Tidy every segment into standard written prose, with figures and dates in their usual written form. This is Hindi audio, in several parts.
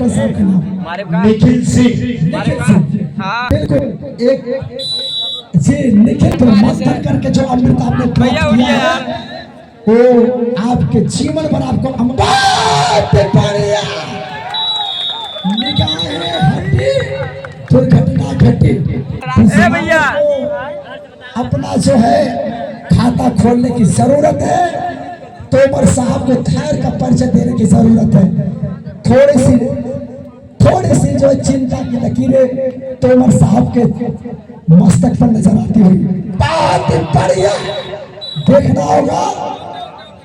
कैप्टन साहब का नाम निखिल सिंह। हाँ बिल्कुल। एक जी निखिल तो मंथन करके जो अमृत आपने प्राप्त किया है वो आपके जीवन भर आपको अमृत बढ़िया निगाहें हटी दुर्घटना घटी। भैया अपना जो है खाता खोलने की जरूरत है। तोमर साहब को धैर्य का परिचय देने की जरूरत है। थोड़ी सी जो चिंता की लकीरें तोमर साहब के मस्तक पर नजर आती हुई बात बढ़िया देखना होगा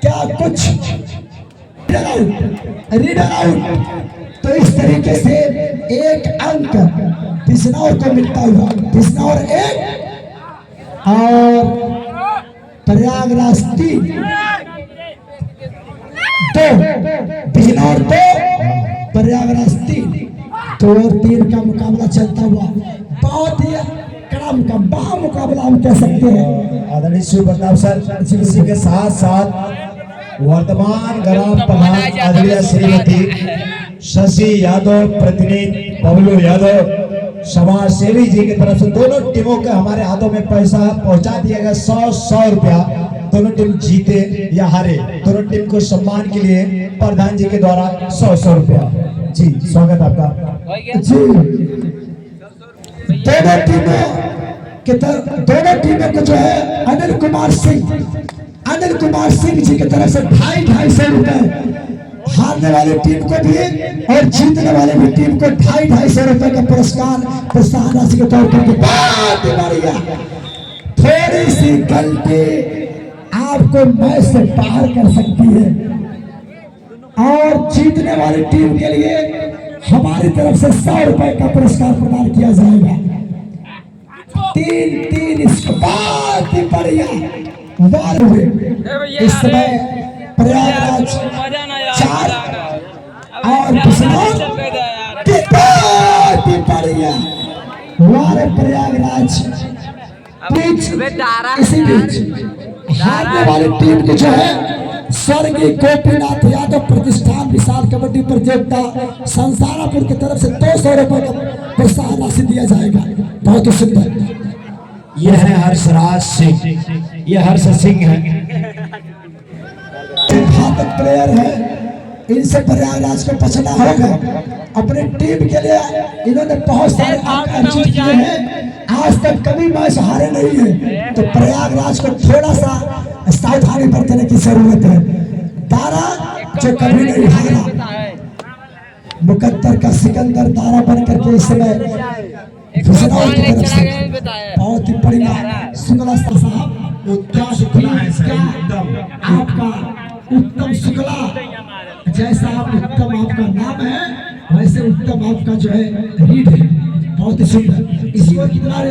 क्या कुछ रीडर आउट। तो इस तरीके से एक अंक बिजनौर को मिलता हुआ, बिजनौर 1 और प्रयागराज 3, 2 बिजनौर 2 प्रयागराज 3, 2 और 3 का मुकाबला चलता हुआ बहुत ही कड़ा मुकाबला, मुकाबला हम कह सकते हैं। आदरणीय श्री प्रताप सर, इसी के साथ साथ वर्तमान ग्राम प्रधान आदरणीय श्रीमती शशि यादव, प्रतिनिधि बबलू यादव, समाज सेवी जी की तरफ से दोनों टीमों के हमारे हाथों में पैसा पहुंचा दिया गया। 100 रुपया। दोनों टीम जीते या हारे, दोनों टीम को सम्मान के लिए प्रधान जी के द्वारा 100 रुपया। जी स्वागत आपका। जी दोनों टीमों को जो है अनिल कुमार सिंह जी की तरफ से 250 रुपए, हारने वाली टीम को भी और जीतने वाले भी टीम को 250 रुपए का पुरस्कार प्रोत्साहन राशि के तौर पर। थोड़ी सी गलती आपको मैच से बाहर कर सकती है और जीतने वाली टीम के लिए हमारी तरफ से 100 रुपए का पुरस्कार प्रदान किया जाएगा। 3 इसके बाद ही बढ़िया हुए। इस समय प्रयागराज 4 और बिजनौर बढ़िया हमारे प्रयागराज इसी बीच हारने वाली टीम की जो है स्वर्गीय गोपीनाथ यादव प्रतिष्ठान विशाल कबड्डी प्रतियोगिता संसारापुर की तरफ से 200 रुपए का प्रोत्साहन राशि दिया जाएगा। बहुत ही सुंदर। यह है हर्षराज सिंह, यह हर्ष सिंह है, घातक प्लेयर है। इनसे प्रयागराज को बचना होगा। अपनी टीम के लिए इन्होंने बहुत सारे अंक अर्जित किए हैं। आज तक कभी मैच हारे नहीं है, तो प्रयागराज को थोड़ा सा सावधानी बरतने की जरूरत है। दारा जो कभी नहीं हारा, मुकद्दर का सिकंदर दारा बन करके इस समय बिजनौर की तरफ से बहुत ही बढ़िया शुक्ला साहब आपका उत्तम शुक्ला, जैसा आप उत्तम आपका नाम है वैसे उत्तम आपका जो है रीड है। बहुत ही सुंदर। स्कोर कितना है?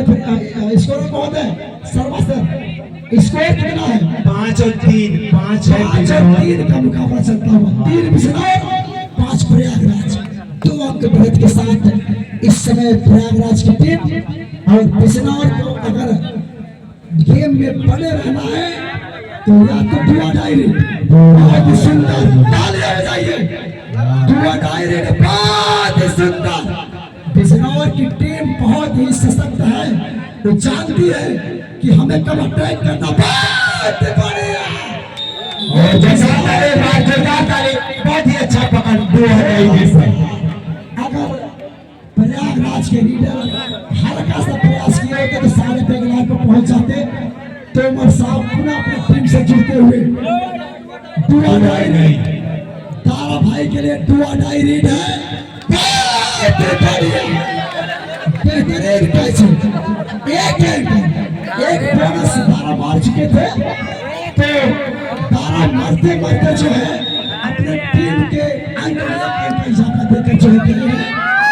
स्कोर बहुत है शर्मा सर, स्कोर कितना है? 5 और 3, 5 है 5 और 3 का मुकाबला चलता हुआ 3 बिजनौर 5 प्रयागराज, 2 अंक बढ़त के साथ इस समय प्रयागराज की टीम और बिजनौर को अगर गेम में बने रहना है तो या तो दुआ डायरी बहुत ही सुंदर तालियां बजाइए। दुआ डायरी ने बहुत ही सुंदर। बिजनौर की टीम बहुत ही सशक्त है, वो जानती है कि हमें कब अटैक करना। बहुत बढ़िया और जैसा बहुत ही अच्छा पकड़ अगर प्रयागराज के लीडर हल्का सा प्रयास किए होते तो सारे बेगला को पहुंच जाते। तोमर साहब पुनः अपनी टीम से जुड़ते हुए दुआ डायरी तारा भाई के लिए दुआ डायरी है। बेहतरीन कैच, एक बोनस तारा मार चुके थे, तो तारा मारते मारते जो है अपने टीम के अंक में इजाफा देकर जो है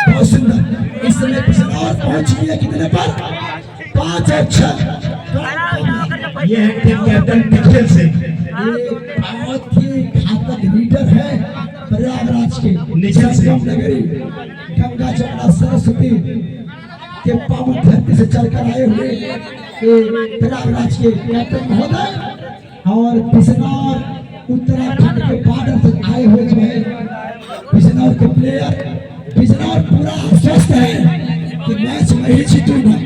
बहुत सुंदर। इस समय बिजनौर पहुंच गई है कितने पर? 5 और 6। ये है टीम कैप्टन निखिल सिंह, बहुत ही घातक लीडर है प्रयागराज के निखिल सिंह। नगरी गंगा जमुना सरस्वती के पावन धरती से चलकर आए हुए प्रयागराज के कैप्टन महोदय और बिजनौर उत्तराखंड के बॉर्डर से आए हुए जो है बिजनौर के प्लेयर बिजनौर पूरा आश्वस्त है कि मैच मैं ही जीतूंगा,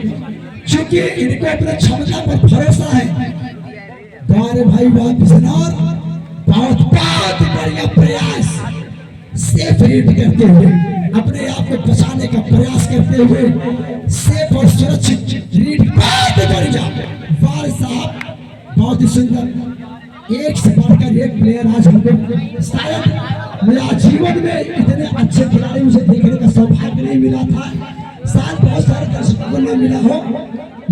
क्योंकि इनको अपने क्षमता पर भरोसा है। बारे भाई वाह बिजनौर, बहुत बहुत बढ़िया प्रयास, सेफ रीड करते हुए अपने आप को बचाने का प्रयास करते हुए सेफ और सुरक्षित रीड, बहुत बढ़िया वार साहब, बहुत ही सुंदर। एक से बढ़कर एक प्लेयर आज हमको, शायद मेरा जीवन में इतने अच्छे खिलाड़ी मुझे देखने का सौभाग्य नहीं मिला था, शायद बहुत सारे दर्शकों को नहीं मिला हो,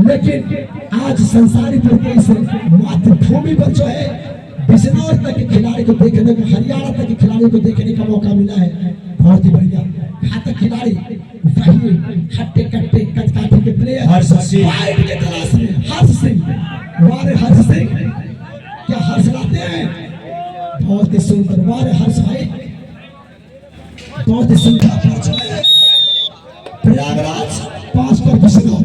लेकिन आज संसारीपुर के इस मातृभूमि पर जो है बिजनौर तक के खिलाड़ी को देखने का, हरियाणा तक के खिलाड़ी को देखने का मौका मिला है। बहुत ही बढ़िया घातक खिलाड़ी, वही हट्टे कट्टे कचकाठी के प्लेयर हर्ष सिंह, फाइट के तलाश में हर्ष सिंह, वारे हर्ष सिंह, क्या हर्ष लाते हैं, बहुत ही सुंदर वारे हर्ष भाई, बहुत ही सुंदर। प्रयागराज 5 पर बिजनौर,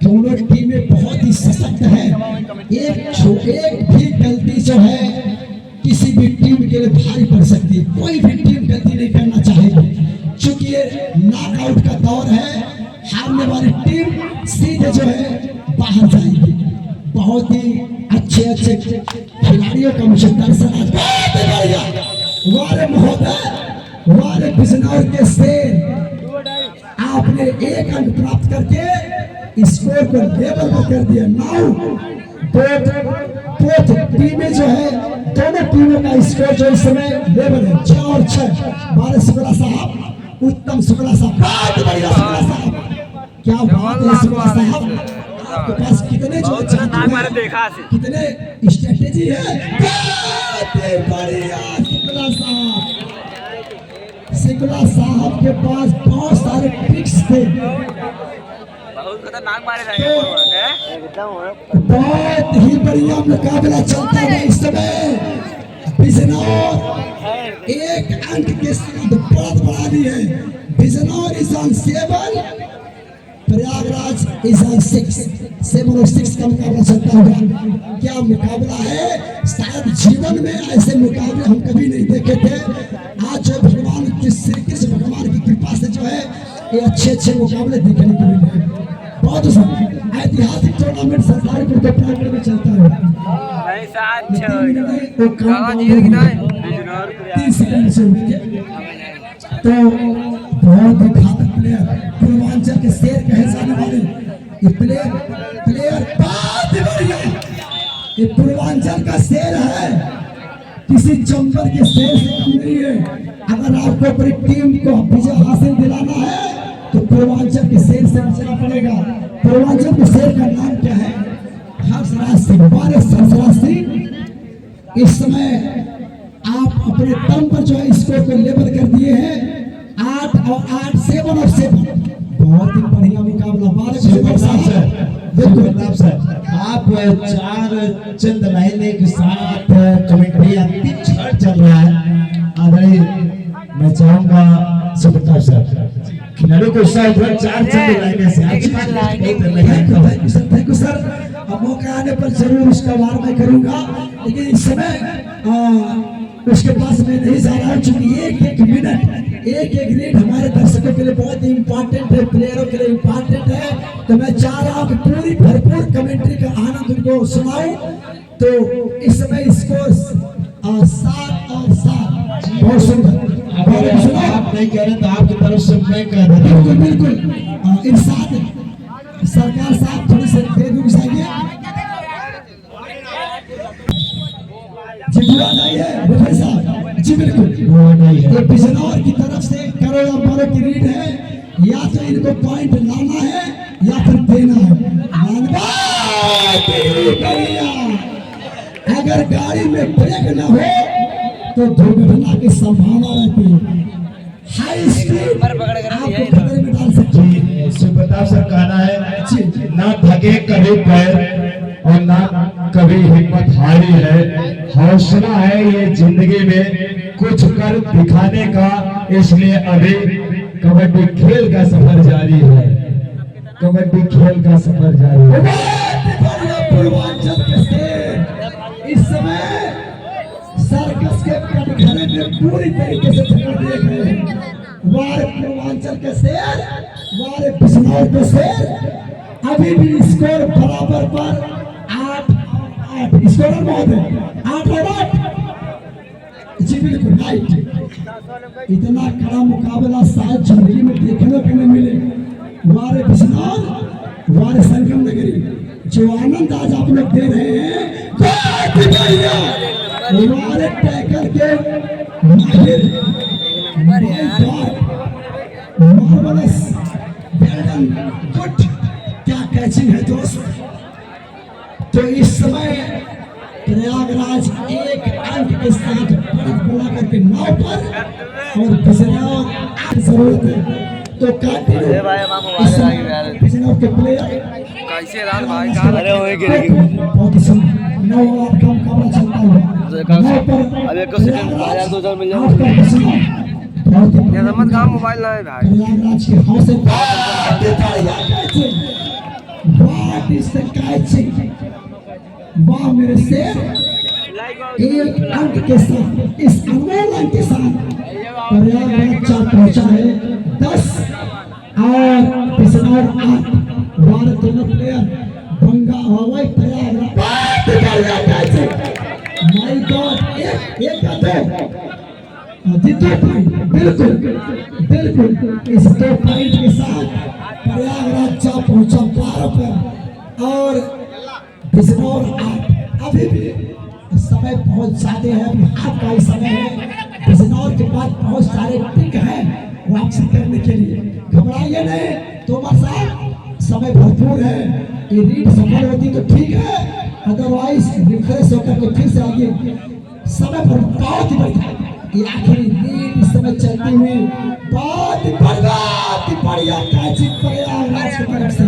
दोनों टीमें बहुत ही सशक्त है। एक भी गलती जो है किसी भी टीम के लिए भारी पड़ सकती है, कोई भी टीम गलती नहीं करना चाहेगी, क्योंकि ये नॉकआउट का दौर है, हारने वाली टीम सीधे जो है बाहर जाएगी। बहुत ही अच्छे अच्छे खिलाड़ियों का मुझे दर्शन आज, बहुत ही बढ़िया वारे महोदय, वारे बिजनौर के शेर, आपने एक अंक प्राप्त करके स्कोर को लेवल पर कर दिया। नाउ बोथ टीमें जो है, दोनों टीमों का स्कोर जो इस समय लेवल है 6 और 6। बारे शुक्ला साहब, उत्तम शुक्ला साहब, बहुत बढ़िया शुक्ला साहब, क्या बात है शुक्ला साहब, आपके पास कितने जो कितने स्ट्रेटेजी है, बहुत बढ़िया शुक्ला साहब, शुक्ला साहब के पास बहुत सारे ट्रिक्स थे, बहुत ही बढ़िया मुकाबला चलता है इस समय। बिजनौर एक अंक के साथ बढ़त बढ़ा दी है, Bijnor is on 7, Prayagraj is on 6, 7 और 6 का मुकाबला चलता हुआ। क्या मुकाबला है, शायद जीवन में ऐसे मुकाबले हम कभी नहीं देखे थे। आज जो भगवान श्री कृष्ण भगवान की कृपा से जो है ये अच्छे मुकाबले देखने को मिले हैं। बहुत ऐतिहासिक टूर्नामेंट संसारीपुर के प्रांगण में चलता है। 3 सेकंड से तो बहुत ही घातक प्लेयर, पूर्वांचल के शेर कहे जाने वाले ये प्लेयर बहुत बढ़िया, ये पूर्वांचल का शेर है, किसी चंबल के शेर से कम नहीं है। अगर आपको अपनी टीम को विजय हासिल दिलाना है तो पूर्वांचल के शेर से बचना पड़ेगा। पूर्वांचल के शेर का नाम क्या है, हर्षराज सिंह, बारे हर्षराज सिंह। इस समय आप अपने दम पर जो है स्कोर को लेवल कर दिए हैं 8 और 8, 7 और 7, बहुत ही बढ़िया मुकाबला। बिल्कुल सर, आप 4 चंद लाइने के साथ कमेंट्री अंतिम क्षण चल रहा है। आदरणीय मैं चाहूंगा सुप्रताप सर खिलाड़ियों को शायद 4 चंद लाइने से थैंक यू सर, अब मौका आने पर जरूर उसका वार मैं करूंगा, लेकिन इस समय उसके पास मैं नहीं जा रहा हूँ, क्योंकि एक मिनट एक रीड हमारे दर्शकों के लिए बहुत ही इम्पोर्टेंट है, प्लेयरों के लिए इम्पोर्टेंट है। तो मैं चाह रहा हूँ कि पूरी भरपूर कमेंट्री का आनंद उनको सुनाऊं। तो इस समय स्कोर 7 और 7, बहुत सुंदर। आप नहीं कह रहे तो आपकी तरफ से मैं कह रहा हूँ। बिल्कुल इरशाद सरकार साहब थोड़ी सी देर रुक जाइए, जी बिल्कुल। ये बिजनौर की तरफ से करोड़ अम्बरों की रीड है, या तो इनको पॉइंट लाना है या फिर देना है। अगर गाड़ी में ब्रेक न हो तो दुर्घटना की संभावना रहती है। हाई स्पीड आपको खतरे में डाल सकती है। सुप्रताप सर कहना है ना थके कभी पैर और ना कभी हिम्मत हारी है, हौसला है ये जिंदगी में कुछ कर दिखाने का, इसलिए अभी कबड्डी खेल का सफर जारी है, कबड्डी खेल का सफर जारी है। पूर्वांचल के शेर इस समय सर्कस के कटघरे में पूरी तरीके से पकड़ दिए गए हैं। वारे पूर्वांचल के शेर, वारे बिजनौर के शेर। अभी भी स्कोर बराबर पर 8-8 स्कोर महोदय 8-8। जी बिल्कुल राइट। इतना कड़ा मुकाबला शायद जिंदगी में देखने को नहीं मिले। वारे बिजनौर, वारे संगम नगरी, जो आनंद आज आप लोग दे रहे हैं, हमारे टैकल के माहिर मार्वलस वेल गुड, क्या कैचिंग है दोस्त। तो इस समय प्रयागराज एक अंक के साथ बुला करके 9 पर और बिजनौर जरूरत है तो बिजनौर के प्लेयर कैसे रात भाई कहां अरे होए गिर बहुत ही नौ ओवर का मुकाबला चलता हुआ अब एक सेकंड 2000 मिल जाए ये समझ काम मोबाइल ना है भाई प्रयागराज के हौसले देता है। व्हाट इज द कैचिंग, वाह मेरे शेर। एक अंक के साथ, इस अनमोल अंक के साथ प्रयागराज पहुंचा है 10 और बिजनौर 8। भारत दोनों प्लेयर बंगा हवाई प्रयागराज माय गॉड एक दो पॉइंट बिल्कुल बिल्कुल। इस 2 पॉइंट के साथ प्रयागराज पहुंचा 12 पर और बिजनौर 8। अभी भी समय बहुत ज्यादा है, अभी हाथ का ही समय है। बिजनौर के पास बहुत सारे टिक हैं वापसी करने के लिए, घबराइए नहीं तोमर साहब, समय भरपूर है। ये रीड सफल होती तो ठीक है, अदरवाइज रिफ्रेश होकर के फिर से आगे समय पर बहुत ही बढ़िया। ये आखिरी रीड इस समय चलती हुई बहुत ही बढ़िया कैचिंग प्रयागराज की तरफ से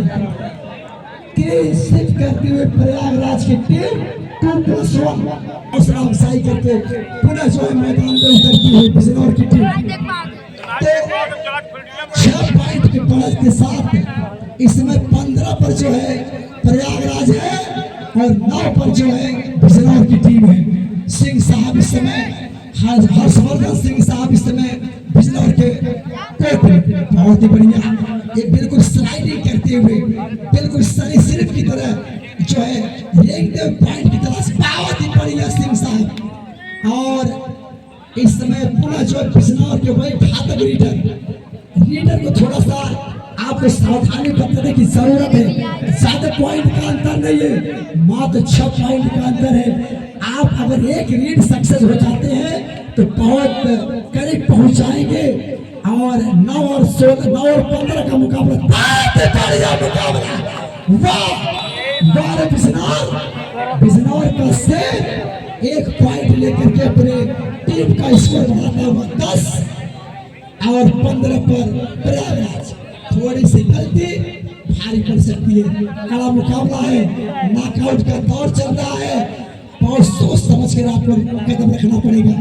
क्लीन स्वीप करती हुई प्रयागराज की टीम 2+1 हौसला अफजाई करके पुनः जो है मैदान में उतरती हुई बिजनौर की टीम 6 पॉइंट के बढ़त के साथ इसमें 15 पर जो है प्रयागराज है और 9 पर जो है बिजनौर की टीम है। सिंह साहब इस समय हर्षवर्धन सिंह साहब इस समय बिजनौर के कोच बहुत ही बढ़िया, ये बिल्कुल स्लाइडिंग करते हुए बिल्कुल सनी सिर्फ की तरह जो है रेंग पॉइंट की तरह बहुत ही बढ़िया सिंह साहब। और इस समय पुनः जो बिजनौर के वही घातक रीडर को थोड़ा सा आपको सावधानी बरतने की जरूरत है। ज्यादा पॉइंट का अंतर नहीं है, मात्र 6 पॉइंट का अंतर है। आप अगर एक रीड सक्सेस हो जाते हैं तो बहुत करीब पहुंच जाएंगे। और 9 और 16, 9 और 15 का मुकाबला, वाह बिजनौर का शेर 1 पॉइंट लेकर के अपने टीम का स्कोर बढ़ाता हुआ 10 और 15 पर प्रयागराज। थोड़ी सी गलती भारी पड़ सकती है, कड़ा मुकाबला है, नॉकआउट का दौर चल रहा है, बहुत सोच समझ कर आपको कदम रखना पड़ेगा।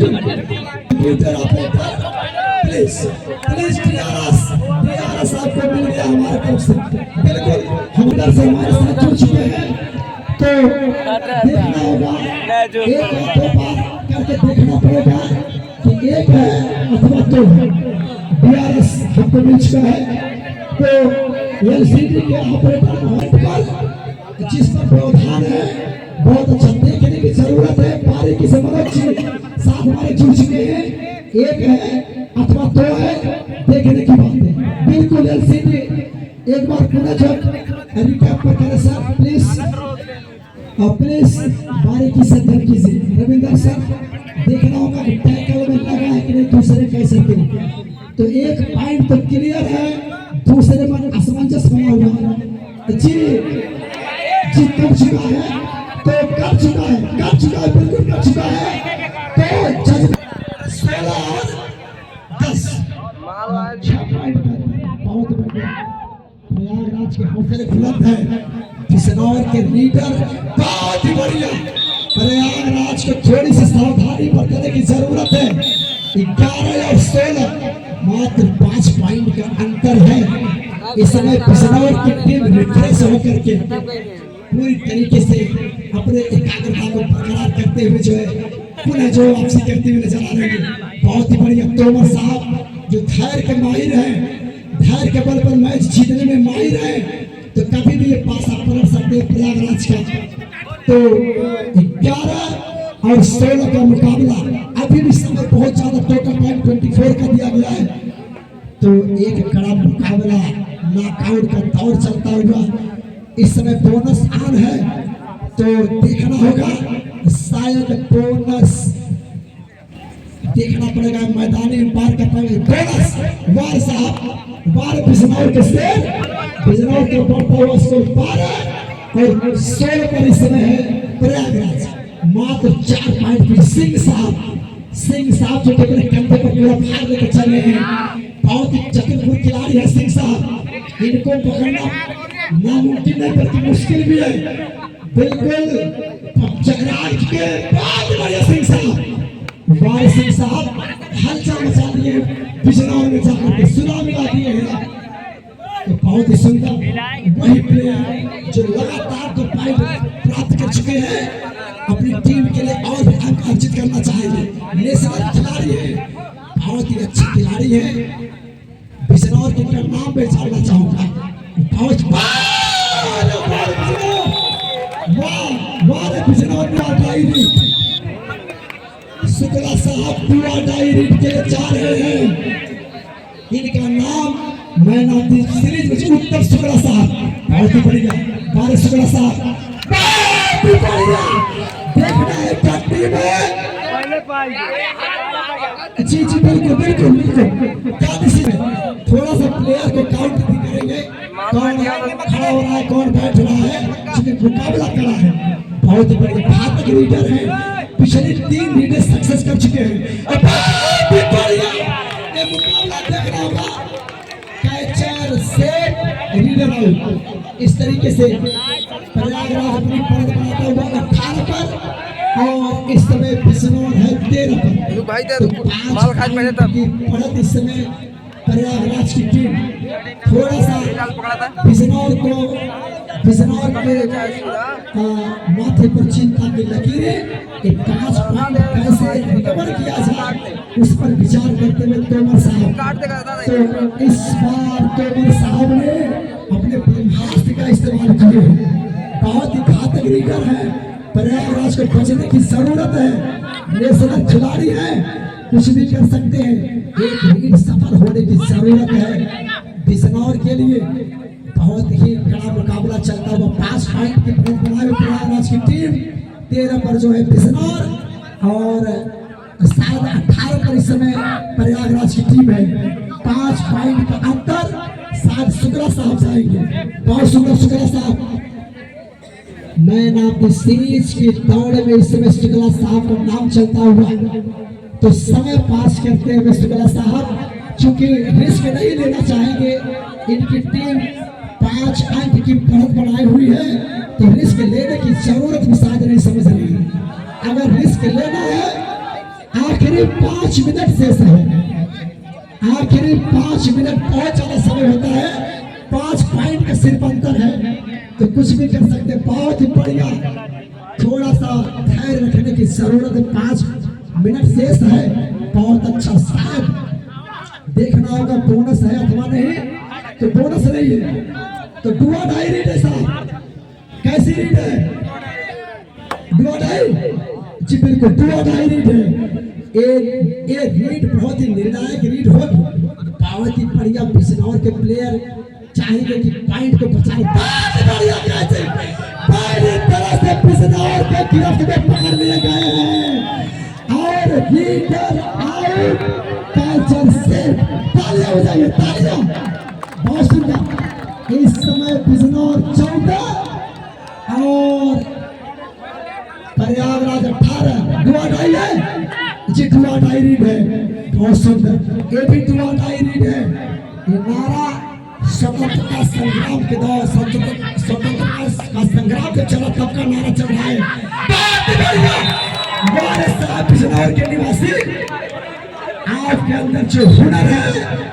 कंप्यूटर ऑपरेटर प्लीज टीआरएस आपको मिल गया हमारे तरफ से, बिल्कुल हम इधर से हमारे साथ जुड़ चुके हैं। तो देखना होगा, एक या 2 बार करके देखना पड़ेगा कि 1 है अथवा 2 है। डीआरएस हमको मिल चुका है, तो एलसीडी के ऑपरेटर पर जिस पर प्रावधान है बहुत अच्छा देखने की जरूरत है। बारीकी से मनोज जी साथ हमारे जुड़ चुके हैं, 1 है अथवा 2 है, देखने की बात है। बिल्कुल एलसीडी एक बार पुनः जब रिकैप पर करें सर प्लीज, और प्लीज बारीकी से ध्यान कीजिए। रविंदर सर देखना होगा कि टैकल में लगा है कि नहीं, दूसरे कैसे थे। तो 1 पॉइंट तो क्लियर है, दूसरे में असमंजस बना हुआ है। जी कर चुका है, तो कर चुका है, बिल्कुल कर चुका है। तो जज 16 और 10 बहुत बढ़िया प्रयागराज के हौसले बुलंद है। बिजनौर के लीडर बहुत ही बढ़िया, प्रयागराज को थोड़ी सी सावधानी बरतने की जरूरत है। 11 और 16 मात्र 5 पॉइंट का अंतर है। इस समय बिजनौर की टीम रिफ्रेश होकर के पूरी तरीके से अपने एकाग्रता को बरकरार करते हुए जो है पुनः जो वापसी करते हुए नजर आ रहे हैं। बहुत ही बढ़िया तोमर साहब जो धैर्य के माहिर हैं, धैर्य के बल पर मैच जीतने में माहिर हैं, तो कभी भी ये पासा पलट सकते हैं प्रयागराज का। तो 11 और 16 का मुकाबला अभी भी समय बहुत ज्यादा, टोटल टाइम 24 का दिया गया है। तो एक कड़ा मुकाबला नॉकआउट का दौर चलता हुआ इस समय बोनस ऑन है, तो देखना होगा शायद बोनस देखना पड़ेगा मैदानी अंपायर का बोनस वार साहब वार बिजनौर के शेर बिजनौर के बढ़ता हुआ स्कोर 12 और 16 पर इस समय है प्रयागराज मात्र 4 पॉइंट पे। सिंह साहब जो अपने कंधे पर पूरा भार लेकर चले हैं, बहुत ही चतुर खिलाड़ी है सिंह साहब, इनको पकड़ना नामुमकिन नहीं बल्कि मुश्किल भी है बिल्कुल। जगराज के बाद बढ़िया सिंह साहब हलचल मचा दिए बिजनौर में जाकर के सुना मिला दिए हैं। तो बहुत ही सुंदर वही प्लेयर जो लगातार तो पॉइंट प्राप्त कर चुके हैं, अपनी टीम के लिए और भी अंक अर्जित करना चाहेंगे। नेशनल खिलाड़ी है, बहुत ही अच्छे खिलाड़ी है। बिजनौर के नाम पे जानना चाहूंगा, बहुत बिजनौर में डायरी शुक्ला साहब पूरा डायरी के जा रहे हैं। इनका नाम मैन ऑफ द सीरीज में उत्तम शुक्ला साहब, बहुत ही बढ़िया बारिश शुक्ला साहब, देखना है पट्टी में। जी बिल्कुल थोड़ा सा प्लेयर को काउंट भी करेंगे, कौन खड़ा हो रहा है कौन बैठ रहा है, क्योंकि मुकाबला करा है। बहुत ही बढ़िया घातक लीडर है, पिछले 3 लीडर सक्सेस कर चुके हैं। और बहुत ही बढ़िया ये मुकाबला देखना होगा, कैचर से लीडर आउट। इस तरीके से प्रयागराज अपनी पलट बनाता हुआ 18 पर और इस समय बिजनौर है 13 पर। भाई तो माल खाद पहले तब बढ़त इस समय प्रयागराज की टीम थोड़ा सा बिजनौर के माथे पर चिंता की लकीरें 5 पॉइंट कैसे रिकवर किया जाए उस पर विचार करते हुए तोमर साहब, तो इस बार तोमर साहब ने अपने ब्रह्मास्त्र का इस्तेमाल किए हैं। बहुत ही घातक लीडर है, प्रयागराज को बचने की जरूरत है, नेशनल खिलाड़ी है, कुछ भी कर सकते हैं। एक लीड सफल होने की जरूरत है बिजनौर के लिए। बहुत ही कड़ा मुकाबला चलता हुआ 5 पॉइंट की बढ़त बनाए प्रयागराज की टीम, 13 पर जो है बिजनौर और शायद 18 पर इस समय प्रयागराज की टीम है। 5 पॉइंट का अंतर, शायद शुक्ला साहब जाएंगे। बहुत सुंदर शुक्ला साहब, मैन ऑफ द सीरीज की दौड़ में इस समय शुक्ला साहब का नाम चलता हुआ, तो समय पास करते हुए शुक्ला साहब चूंकि रिस्क नहीं लेना चाहेंगे, इनकी टीम 5 अंक की बढ़त बनाई हुई है, तो रिस्क लेने की जरूरत भी शायद नहीं समझ रही है। अगर रिस्क लेना है, आखिरी 5 मिनट शेष है, आखिरी 5 मिनट बहुत ज्यादा समय होता है, 5 पॉइंट का सिर्फ अंतर है, तो कुछ भी कर सकते हैं। बहुत ही बढ़िया, थोड़ा सा धैर्य रखने की जरूरत है, 5 मिनट शेष है। बहुत अच्छा, शायद देखना होगा बोनस है अथवा नहीं, तो बोनस नहीं है तो डुआ डाई रीड है साहब, कैसी रीड है? डुआ डाई, जी बिल्कुल डुआ डाई रीड है। ये रीड बहुत ही निर्णायक रीड होगी। बहुत ही बढ़िया बिजनौर के प्लेयर चाहेंगे कि पॉइंट को बचाए, बढ़िया कैसे पहली तरह से बिजनौर के गिरफ्त में पकड़ लिए गए हैं और लीडर आउट, कैचर से तालियां हो जाएंगे, तालियां। बहुत सुंदर, इस समय बिजनौर 14 और प्रयागराज 18। दुआ डाई है जी, दुआ डाई रीड है, बहुत सुंदर, ये भी दुआ डाई रीड है। ये नारा स्वतंत्रता संग्राम के दौर, स्वतंत्रता का संग्राम जब चला तब का नारा चल रहा है। बहुत बढ़िया, हमारे साथ बिजनौर के निवासी आपके अंदर जो हुनर है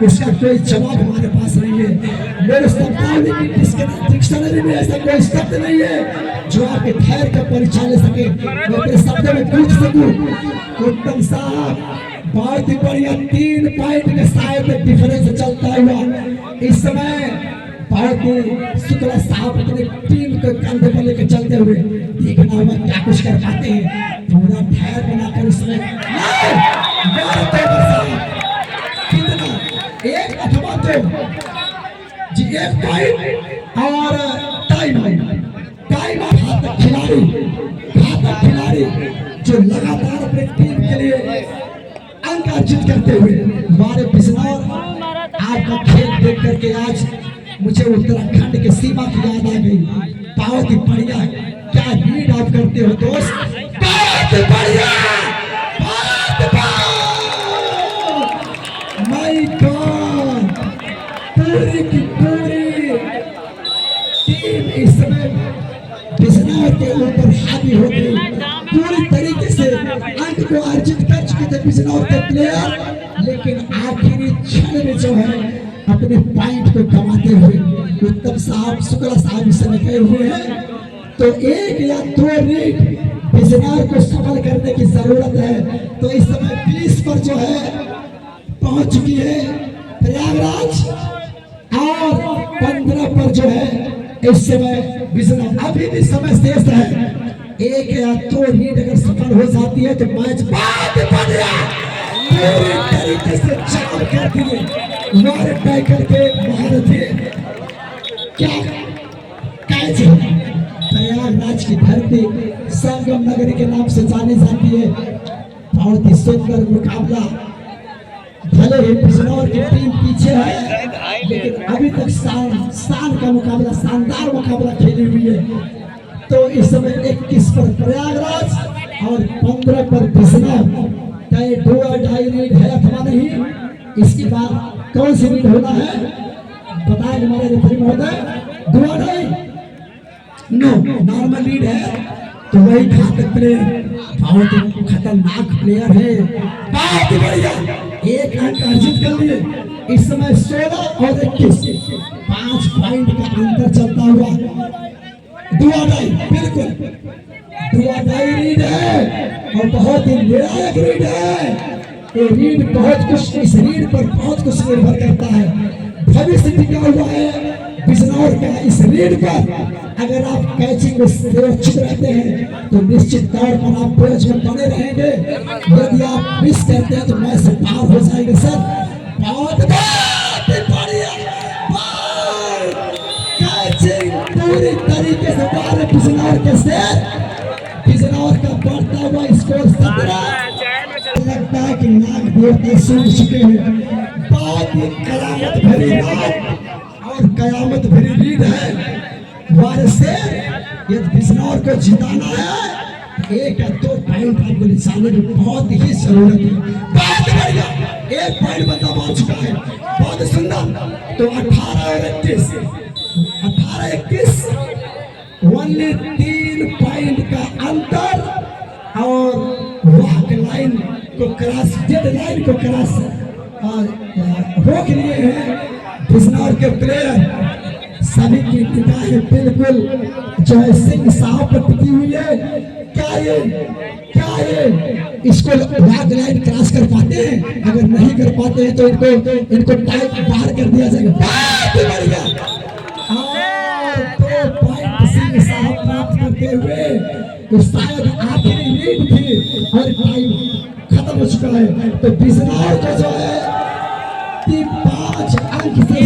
उसका कोई जवाब हमारे पास नहीं है। मेरे शब्दावली की डिक्शनरी में ऐसा कोई शब्द नहीं है जो आपके धैर्य का परिचय ले सके। मैं अपने शब्दों में पूछ सकूं, उत्तम साहब बहुत ही बढ़िया 3 पॉइंट के शायद डिफरेंस चलता हुआ इस समय बहुत ही शुक्ला साहब अपनी टीम को कंधे पर लेकर चलते हुए देखना होगा क्या कुछ कर पाते हैं। पूरा धैर्य बनाकर इस समय कितना 1 अथवा 2 जी 1 पॉइंट और टाइम घातक खिलाड़ी जो लगातार अपने टीम के लिए अंक अर्जित करते हुए हमारे बिजनौर आपका खेल देख करके आज मुझे उत्तराखंड के सीमा की याद आ गई। बहुत ही बढ़िया, क्या लीड आप करते हो दोस्त, बहुत बढ़िया, माय गॉड, पूरी की पूरी टीम इस समय बिजनौर के ऊपर हावी हो गई। पूरी तरीके से अंक को अर्जित कर चुके थे बिजनौर के प्लेयर, लेकिन आखिरी क्षण में जो है अपने पॉइंट को गंवाते हुए उत्तम साहब शुक्ला साहब इस समय गए हुए हैं। तो 1 या 2 रीड बिजनौर को सफल करने की जरूरत है। तो इस समय 20 पर जो है पहुंच चुकी है प्रयागराज और 15 पर जो है इस समय बिजनौर। अभी भी समय शेष है, 1 या 2 रीड अगर सफल हो जाती है तो मैच बहुत बढ़िया पूरी तरीके से चाल कर दिए हमारे टाइगर के महारथी। क्या कैच है, प्रयागराज की धरती संगम नगरी के नाम से जानी जाती है। बहुत ही सुंदर मुकाबला, भले ही बिजनौर की टीम पीछे है लेकिन अभी तक शान का मुकाबला, शानदार मुकाबला खेली हुई है। तो इस समय 21 पर प्रयागराज और 15 पर बिजनौर। चाहे 2 और 2.5 रीड है अथवा नहीं, इसके बाद कौन सी रीड होना है बताएं हमारे रेफरी महोदय। 2 और 2.5 नो नॉर्मल रीड है तो वही घातक प्लेयर, बहुत ही खतरनाक प्लेयर है। बहुत बढ़िया, 1 अंक अर्जित कर लिए। इस समय 16 और 21 5 पॉइंट का अंतर चलता हुआ 2 और 2.5 बिल्कुल 2 और 2.5 रीड है और बहुत ही निर्णायक रीड है। ये रीड बहुत कुछ, इस रीड पर बहुत कुछ निर्भर करता है। भविष्य टिका हुआ है बिजनौर का इस रीड पर। अगर आप कैचिंग में सुरक्षित रहते हैं तो निश्चित तौर पर आप पेज में बने रहेंगे। यदि आप मिस करते हैं तो मैच से बाहर हो जाएंगे। सर बहुत बढ़िया कैचिंग पूरी तरीके से बाहर बिजनौर के शेर। बिजनौर का बढ़ता हुआ स्कोर 17। लगता है कि नाग देवता सुन चुके हैं। बहुत ही कयामत भरी रात और कयामत भरी रीड है हमारे से। यदि बिजनौर को जिताना है 1 या 2 पॉइंट आपको निशाने की बहुत ही जरूरत है। बहुत बढ़िया, 1 पॉइंट बंदा पहुंच चुका है, बहुत सुंदर। तो 18 और 21 ओनली 3 पॉइंट का अंतर और वॉक लाइन को क्रॉस, डेड लाइन को क्रॉस रोक लिए हैं बिजनौर के प्लेयर। सभी की निगाहें बिल्कुल जो है सिंह साहब पर टिकी हुई है। क्या ये इसको वॉक लाइन क्रॉस कर पाते हैं? अगर नहीं कर पाते हैं तो इनको टाइप बाहर कर दिया जाएगा। बहुत बढ़िया, और 2 पॉइंट सिंह साहब प्राप्त करते हुए तो शायद आखिरी लीड थी और टाइम खत्म हो चुका है। तो बिजनौर को जो है 5 अंक से